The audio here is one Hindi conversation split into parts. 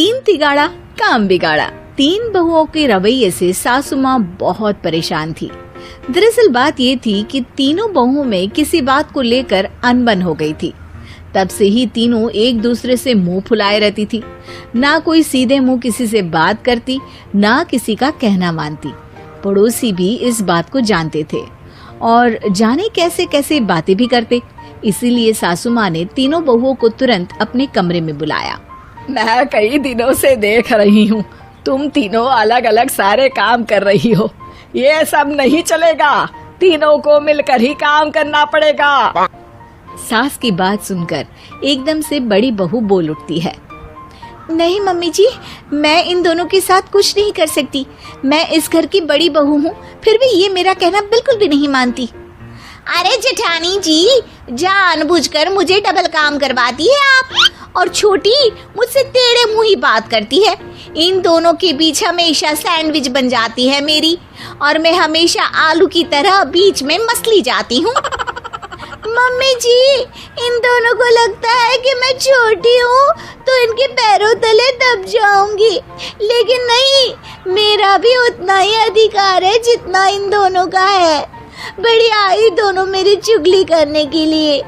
तीन तिगाड़ा काम बिगाड़ा। तीन बहुओं के रवैये से सासू माँ बहुत परेशान थी। दरअसल बात ये थी कि तीनों बहुओं में किसी बात को लेकर अनबन हो गई थी। तब से ही तीनों एक दूसरे से मुंह फुलाए रहती थी। ना कोई सीधे मुंह किसी से बात करती, ना किसी का कहना मानती। पड़ोसी भी इस बात को जानते थे और जाने कैसे कैसे बातें भी करते। इसीलिए सासू माँ ने तीनों बहुओं को तुरंत अपने कमरे में बुलाया। मैं कई दिनों से देख रही हूँ, तुम तीनों अलग अलग सारे काम कर रही हो। ये सब नहीं चलेगा, तीनों को मिलकर ही काम करना पड़ेगा। सास की बात सुनकर एकदम से बड़ी बहू बोल उठती है। नहीं मम्मी जी, मैं इन दोनों के साथ कुछ नहीं कर सकती। मैं इस घर की बड़ी बहू हूँ, फिर भी ये मेरा कहना बिल्कुल भी नहीं मानती। अरे जेठानी जी, जानबूझकर मुझे डबल काम करवाती है आप। और छोटी मुझसे टेढ़े मुंह ही बात करती है। इन दोनों के बीच हमेशा सैंडविच बन जाती है मेरी, और मैं हमेशा आलू की तरह बीच में मसली जाती हूँ। मम्मी जी, इन दोनों को लगता है कि मैं छोटी हूँ तो इनके पैरों तले दब जाऊंगी, लेकिन नहीं, मेरा भी उतना ही अधिकार है जितना इन दोनों का है। बड़ी आई दोनों मेरी चुगली करने के लिए,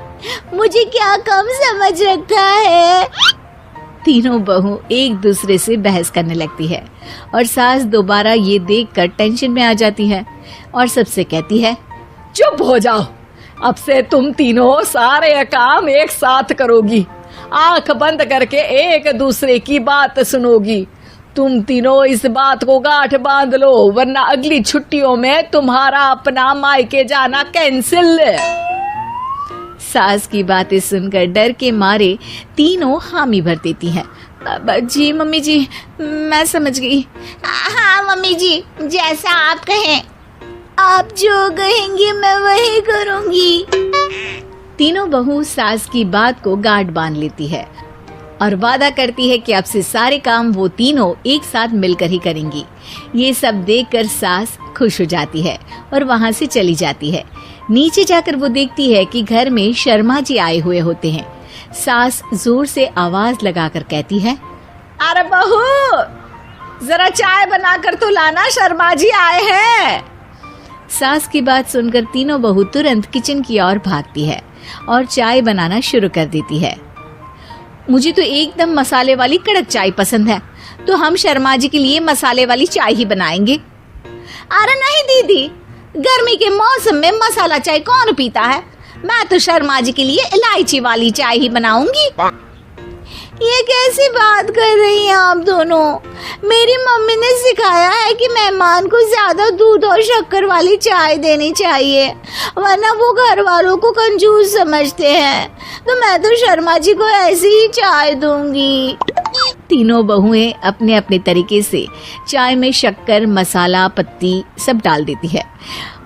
मुझे क्या कम समझ रखा है। तीनों बहू एक दूसरे से बहस करने लगती है और सास दोबारा ये देखकर टेंशन में आ जाती है और सबसे कहती है, चुप हो जाओ, अब से तुम तीनों सारे काम एक साथ करोगी। आंख बंद करके एक दूसरे की बात सुनोगी। तुम तीनों इस बात को गांठ बांध लो, वरना अगली छुट्टियों में तुम्हारा अपना मायके जाना कैंसिल। सास की बातें सुनकर डर के मारे तीनों हामी भर देती हैं। जी मम्मी जी, मैं समझ गई। हाँ मम्मी जी, जैसा आप कहें। आप जो कहेंगी मैं वही करूंगी। तीनों बहू सास की बात को गांठ बांध लेती है और वादा करती है कि अब से सारे काम वो तीनों एक साथ मिलकर ही करेंगी। ये सब देखकर सास खुश हो जाती है और वहाँ से चली जाती है। नीचे जाकर वो देखती है कि घर में शर्मा जी आए हुए होते हैं। सास जोर से आवाज लगाकर कहती है, अरे बहू, जरा चाय बनाकर तो लाना, शर्मा जी आए हैं। सास की बात सुनकर तीनों बहू तुरंत किचन की ओर भागती है और चाय बनाना शुरू कर देती है। मुझे तो एकदम मसाले वाली कड़क चाय पसंद है, तो हम शर्मा जी के लिए मसाले वाली चाय ही बनाएंगे। अरे नहीं दीदी, गर्मी के मौसम में मसाला चाय कौन पीता है? मैं तो शर्मा जी के लिए इलायची वाली चाय ही बनाऊंगी। ये कैसी बात कर रही हैं आप दोनों? मेरी मम्मी ने सिखाया है कि मेहमान को ज्यादा दूध और शक्कर वाली चाय देनी चाहिए, वरना वो घर वालों को कंजूस समझते हैं। तो मैं तो शर्मा जी को ऐसी ही चाय दूंगी। तीनों बहुएं अपने अपने तरीके से चाय में शक्कर, मसाला, पत्ती सब डाल देती है।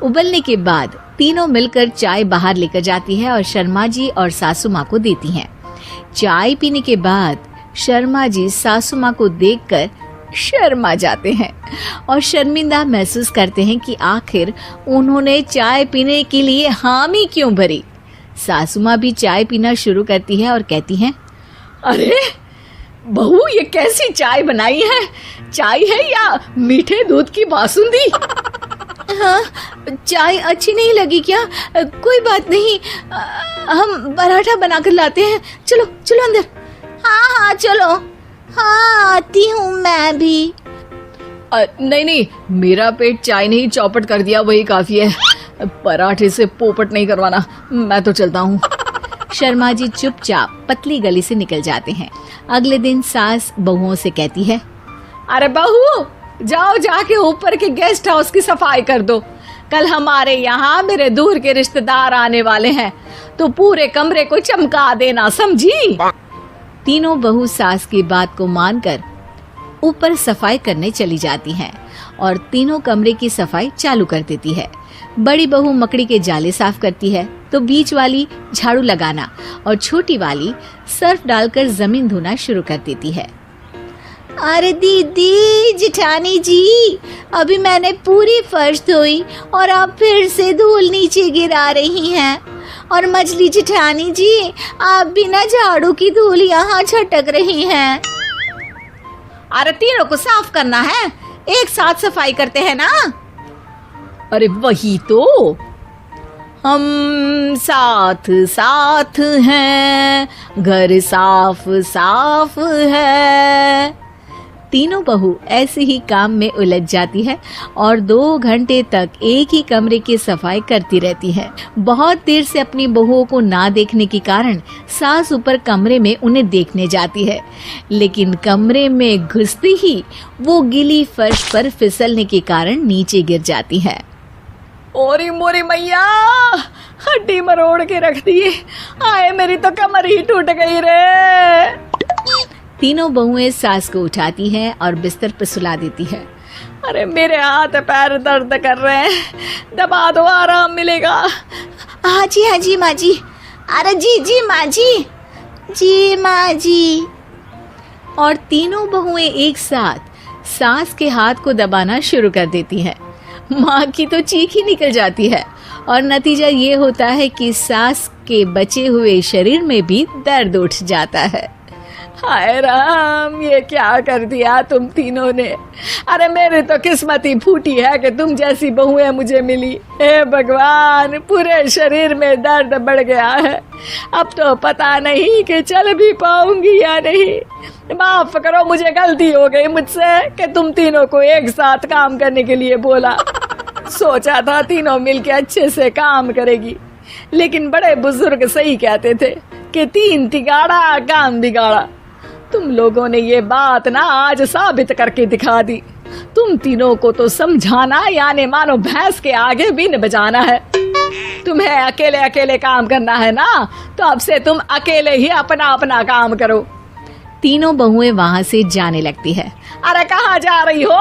उबलने के बाद तीनों मिलकर चाय बाहर लेकर जाती है और शर्मा जी और सासू माँ को देती हैं। चाय पीने के बाद शर्मा जी सासू माँ को देखकर शर्मा जाते हैं और शर्मिंदा महसूस करते हैं कि आखिर उन्होंने चाय पीने के लिए हामी क्यों भरी। सासू माँ भी चाय पीना शुरू करती है और कहती हैं, अरे बहू, ये कैसी चाय बनाई है? चाय है या मीठे दूध की बासुंदी? हाँ, चाय अच्छी नहीं लगी क्या? कोई बात नहीं, हम पराठा बनाकर लाते हैं। चलो चलो अंदर। हाँ चलो। हाँ, आती हूँ मैं भी। नहीं नहीं, मेरा पेट चाय नहीं चौपट कर दिया वही काफी है। पराठे से पोपट नहीं करवाना, मैं तो चलता हूँ। शर्मा जी चुपचाप पतली गली से निकल जाते हैं। अगले दिन सास बहुओं से कहती है, अरे बहू, जाओ जाके ऊपर के गेस्ट हाउस की सफाई कर दो। कल हमारे यहाँ मेरे दूर के रिश्तेदार आने वाले हैं, तो पूरे कमरे को चमका देना, समझी? तीनों बहू सास की बात को मानकर ऊपर सफाई करने चली जाती हैं और तीनों कमरे की सफाई चालू कर देती है। बड़ी बहू मकड़ी के जाले साफ करती है, तो बीच वाली झाड़ू लगाना और छोटी वाली सर्फ डालकर जमीन धोना शुरू कर देती है। अरे दीदी, जेठानी जी, अभी मैंने पूरी फर्श धोई और आप फिर से धूल नीचे गिरा रही हैं। और मछली जेठानी जी, आप बिना झाड़ू की धूल यहाँ छटक रही हैं। अरे तीनों को साफ करना है, एक साथ सफाई करते हैं ना। अरे वही तो, हम साथ साथ हैं, घर साफ साफ है। तीनों बहू ऐसे ही काम में उलझ जाती है और 2 घंटे तक एक ही कमरे की सफाई करती रहती है। बहुत देर से अपनी बहुओं को ना देखने के कारण सास ऊपर कमरे में उन्हें देखने जाती है, लेकिन कमरे में घुसते ही वो गीली फर्श पर फिसलने के कारण नीचे गिर जाती है। ओरी मोरी मैया, हड्डी मरोड़ के रख दी। आए मेरी तो कमर ही टूट गई रे। तीनों बहुएं सास को उठाती हैं और बिस्तर पर सुला देती है। अरे मेरे हाथ पैर दर्द कर रहे हैं, दबा दो, आराम मिलेगा। हाँ जी माँ जी। अरे जी माँ जी, जी माँ जी। और तीनों बहुएं एक साथ सास के हाथ को दबाना शुरू कर देती हैं। माँ की तो चीख ही निकल जाती है और नतीजा ये होता है कि सास के बचे हुए शरीर में भी दर्द उठ जाता है। हाय राम, ये क्या कर दिया तुम तीनों ने। अरे मेरी तो किस्मत ही फूटी है कि तुम जैसी बहुएं मुझे मिली। हे भगवान, पूरे शरीर में दर्द बढ़ गया है। अब तो पता नहीं कि चल भी पाऊंगी या नहीं। माफ करो, मुझे गलती हो गई मुझसे कि तुम तीनों को एक साथ काम करने के लिए बोला। सोचा था तीनों मिलके अच्छे से काम करेगी, लेकिन बड़े बुजुर्ग सही कहते थे कि 3 तिगाड़ा काम बिगाड़ा। तुम लोगों ने ये बात ना आज साबित करके दिखा दी। तुम तीनों को तो समझाना यानी मानो भैंस के आगे बीन बजाना है। तुम्हें अकेले अकेले काम करना है ना, तो अब से तुम अकेले ही अपना अपना काम करो। तीनों बहुएं वहां से जाने लगती है। अरे कहाँ जा रही हो?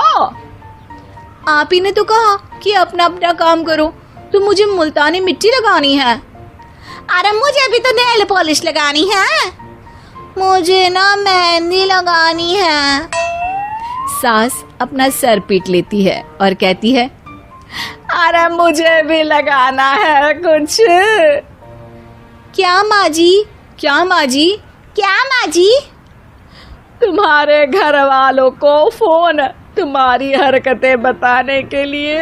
आप ही ने तो कहा कि अपना अपना काम करो, तो मुझे मुल्तानी मिट्टी लगानी है। अरे मुझे भी तो नेल पॉलिश लगानी है, मुझे ना मेहंदी लगानी है। सास अपना सर पीट लेती है और कहती है, अरे मुझे भी लगाना है कुछ। क्या माँ जी? क्या माँ जी? क्या माँ जी? तुम्हारे घर वालों को फोन तुम्हारी हरकतें बताने के लिए।